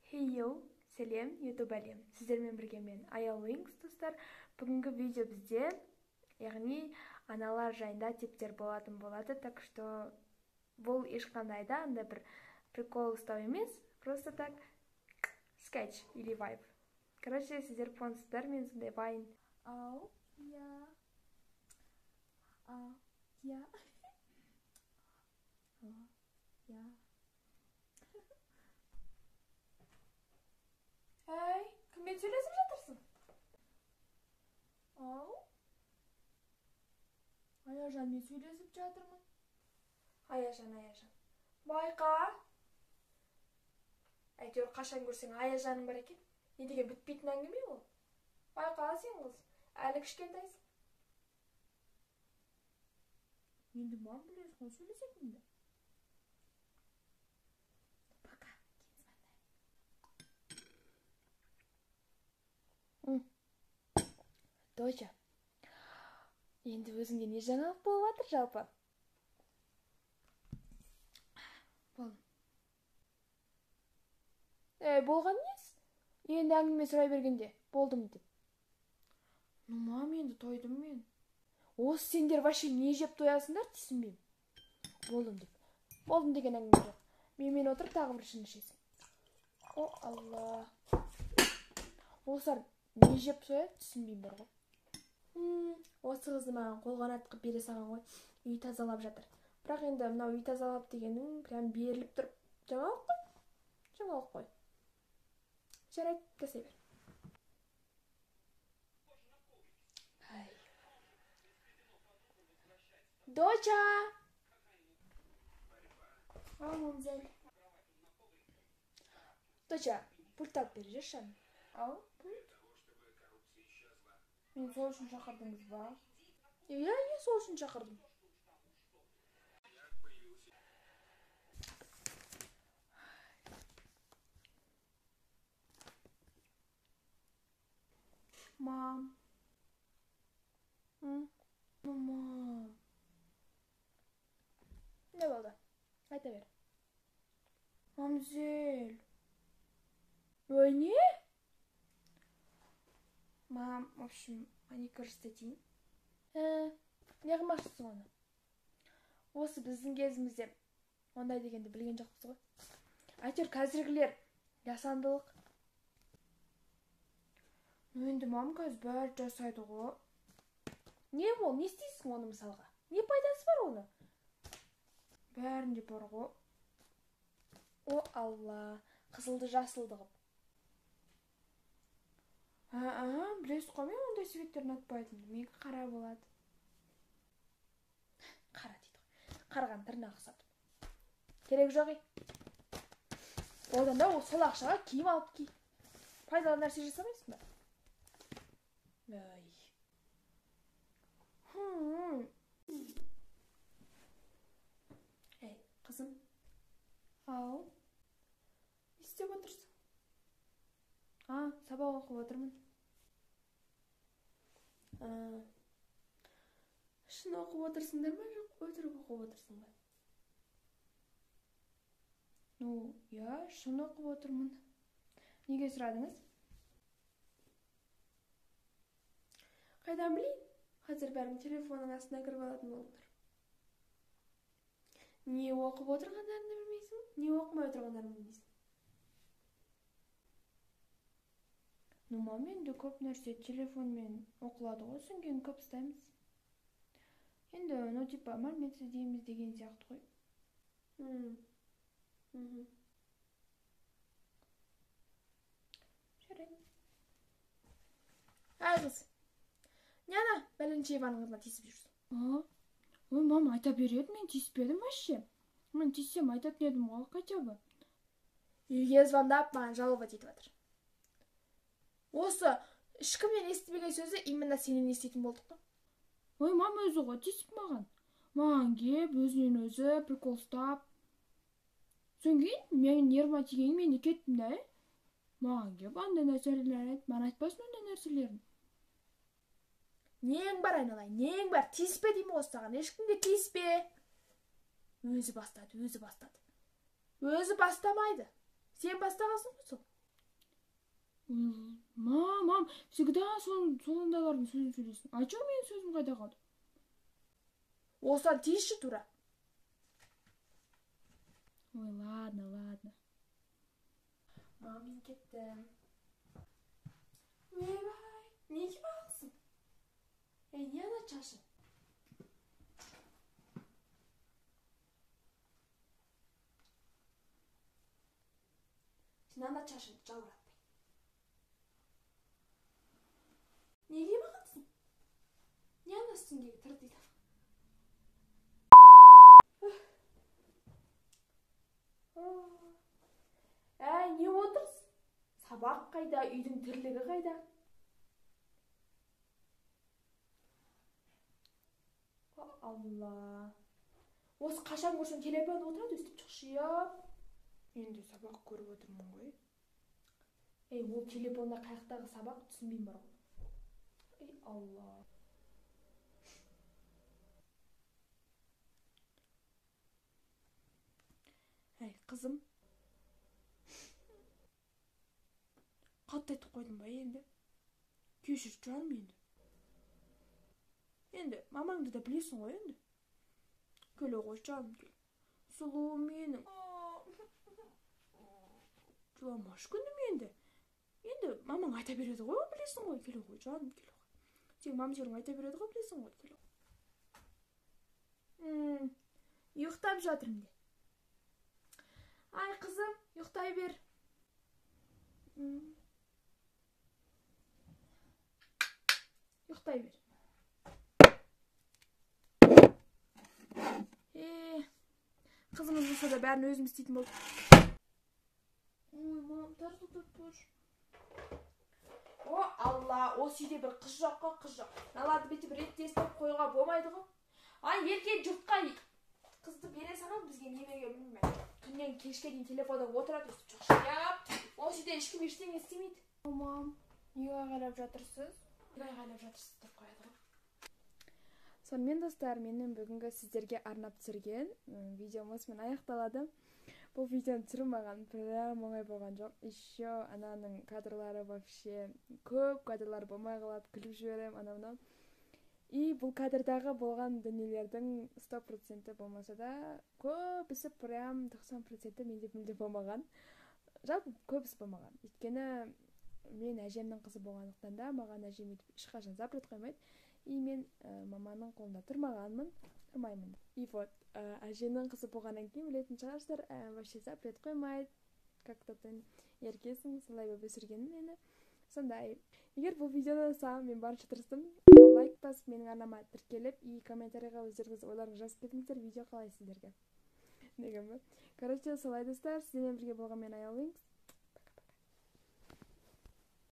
Хейо, сәлем, YouTube әлем. Сіздермен бірге мен Аял Wings достар. Бүгінгі видео бізде, яғни аналар жайында типтер болатын болады, так что бұл ешқандай да андай бір прикол ұстау емес, просто так скетч или вайб. Короче, сіздер понсыздар, мен сондай вайн. Ау, я. Я. Я. Әй, кіммен сөйлесіп жатырсың? Ау. Аяжанмен сөйлесіп жатырмын. Аяжан. Байқа. Әйтеуір қашан көрсең Аяжаның бар екен. Не деген бітпейтін әңгіме ол? Байқа сен қыз, әлі кішкентайсың. Енді мам білесің, сөйлесетін бе? Пока, кейін звондай. Доча, енді өзіңде не жаңалық болып жатыр жалпы? Болған несі? Енді әңгіме сұрай бергенде, болдым деп. Ну, мам, енді тойдым мен. Осы сендер вообще не жеп тоясыңдар, түсінбеймін. Болдым деп. Болдым деген әңгіме жоқ. Мен отырып тағы бір шыны ішесің. О, Алла. Осылар не жеп тояды, түсінбеймін бар ғой. Осы қызды маған қолғанат қып бере салған ғой. Үй тазалап жатыр. Бірақ енді мынау үй тазалап дегенің прям беріліп тұрып. Жаңалық қой. Жарайды, жасай бер. Доча! Ау, мамзель. Доча, пульт алып бер жүрші. Ау, пульт? Мен сол үшін шақырдыңыз ба? Иә, сол үшін шақырдым. Мам. Мам. Не болды? Айта бер. Мамзель. Ой, не? Мам, в общем, маникюр істетейін. Не қылмақшысың оны? Осы біздің кезімізде ондай дегенді білген жоқпыз ғой. Әйтеуір қазіргілер жасандылық. Енді мам қазір бәрі жасайды ғой. Не ол? Не істейсің оны мысалға? Не пайдасы бар оны? Бәрінде бар ғой. О, Алла, қызылды жасылды қып. Білесіз ғой, мен ондай светтер ұнатпайтын. Менікі қара болады. Қара дейді ғой. Қарған тырнағы сатып. Керек жоқ ей. Одан да сол ақшаға киім алып ки. Пайдалы нәрсе жасамайсың ба? Ай. Ей, қызым. Ау. Не істеп отырсың? Сабақ оқып отырмын. Шын оқып отырсыңдар ма, жоқ өтірік оқып отырсың ба? Ну, я шын оқып отырмын. Неге сұрадыңыз? Қайдан білейін? Қазір бәрің телефонның астына кіріп алатын болыңдар. Не оқып отырғандарыңды білмейсің, не оқымай отырғандарыңды білмейсің. Ну, мам, енді көп нәрсе телефонмен оқылады ғой, содан кейін көп ұстаймыз. Енді, мәлімет іздейміз деген сияқты ғой. Жарайды. Әй қыз, не ана Бәленчееваның қызына тиісіп жүрсің? Ой, мам, айта береді, мен тиіспедім вообще. Мен тиіссем айтатын едім ғой, хотя бы. Үйге звондап, маған жалобать етіп жатыр. Осы ешкімнен естімеген сөзі именно сенен еститін болдық та. Ой, мам, өзі ғой тиісіп маған. Маған кеп, өзінен өзі прикол ұстап. Содан кейін мен нервыма тиген мен де кеттім да. Маған кеп, андай нәрселер айт, мен айтпасын ондай нәрселерін. Нең бар айналайын, нең бар, тиіспе деймін осыған, ешкімге тиіспе. Өзі бастады. Өзі бастамайды. Сен бастағансың ғой сол. Мам, всегда сондайлардың сөзін сөйлейсің. Айтшы, менің сөзім қайда қалды? Осыдан тиісші тура. Ой, ладно. Мам, мен кеттім. Ойбай, неге бағылсың? Не ана шашың? Сен ана шашыңды жалбыратпай. Неге бағылсың? Не ана үстіндегі тыр дейді? Не отырсың? Сабақ қайда, үйдің тірлігі қайда? Алла. Осы қашан көрсең телефонда отырады, өстіп шықшияп. Мен де сабақ көріп отырмын ғой. Ол телефонда қаяқтағы сабақ түсінбеймін бар ғой. Алла. Қызым. Қатты айтып қойдым ба енді? Кешір жаным енді. Енді мамаңды да білесің ғой енді. Келе ғой жаным, кел. Сұлуым менің. Жыламаш күнім енді. Енді мамаң айта береді ғой, білесің ғой. Келе ғой жаным, келе ғой. Сен мамжерің айта береді ғой, білесің ғой, келе ғой. Ұйықтап жатырмын де. Ай, қызым, ұйықтай бер. Ұйықтай бер. Қызымыз болса да бәрін өзім істейтін болды. Ой, мам, тартып. О, Алла, осы үйде бір қыз жоқ қой, қыз жоқ. Налады беті бір ретте естіп қойға болмайды ғой. Ай, ерген жұртқа қызды бере салам бізге немеге білмеймін. Күннен кешке дейін телефонда отырады, өстіп шошияп. Осы үйде ешкім ештеңе істемейді. Мам, неге айғайлап жатырсыз? Неге айғайлап жатырсыз деп қояды ғой. Сонымен достар, менің бүгінгі сіздерге арнап түсірген видеом осымен аяқталады. Бұл видеоны түсіру маған прям оңай болған жоқ. Еще ананың кадрлары вообще көп кадрлар болмай қалады, күліп жіберем анау. И бұл кадрдағы болған дүниелердің 100% болмаса да, көбісі прям 90% менде мүлде болмаған. Жалпы көбісі болмаған. Өйткені мен әжемнің қызы болғандықтан да, маған әжем ешқашан запрет қоймайды. И мен маманың қолында тұрмаймын. И вот, әжемнің қызы болғаннан кейін білетін шығарсыздар, вообще запрет қоймайды. Как-то еркесің, солай болып өсіргенін мені. Сондай. Егер бұл видеодан саған мен барынша тырыстым, лайк басып менің арнама тіркеліп, и комментарийға өздеріңіз ойларыңызды жазып кетіңіздер, видео қалай сіздерге. Короче, солай достар, сіздермен бірге болған мен Аяулинкс.